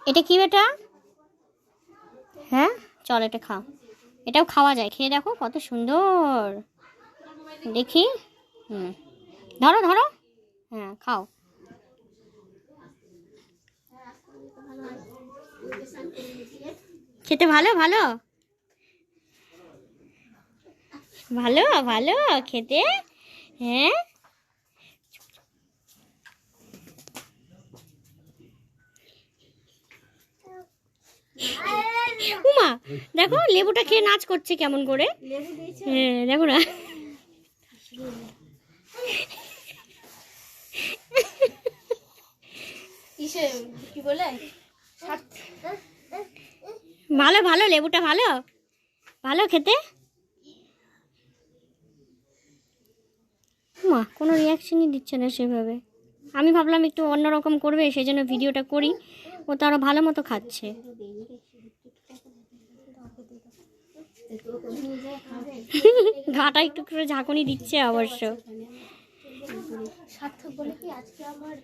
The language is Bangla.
এটা কি বেটা? হ্যাঁ চল এটা খাও, এটাও খাওয়া যায়, খেয়ে দেখো কত সুন্দর। দেখি, ধরো ধরো, হ্যাঁ খাও। খেতে ভালো ভালো ভালো ভালো খেতে। হ্যাঁ উমা দেখো লেবুটা খেয়ে নাচ করছে কেমন করে। হ্যাঁ দেখো না, কি বলে ভালো ভালো লেবুটা ভালো ভালো খেতে। মা কোনো রিয়াকশনই দিচ্ছে না সেভাবে। আমি ভাবলাম একটু অন্যরকম করবে, সেই জন্য ভিডিওটা করি। ও তো আরও ভালো মতো খাচ্ছে। ঘাটা একটু করে ঝাঁকুনি দিচ্ছে অবশ্য। সার্থক বলে কি আজকে আমার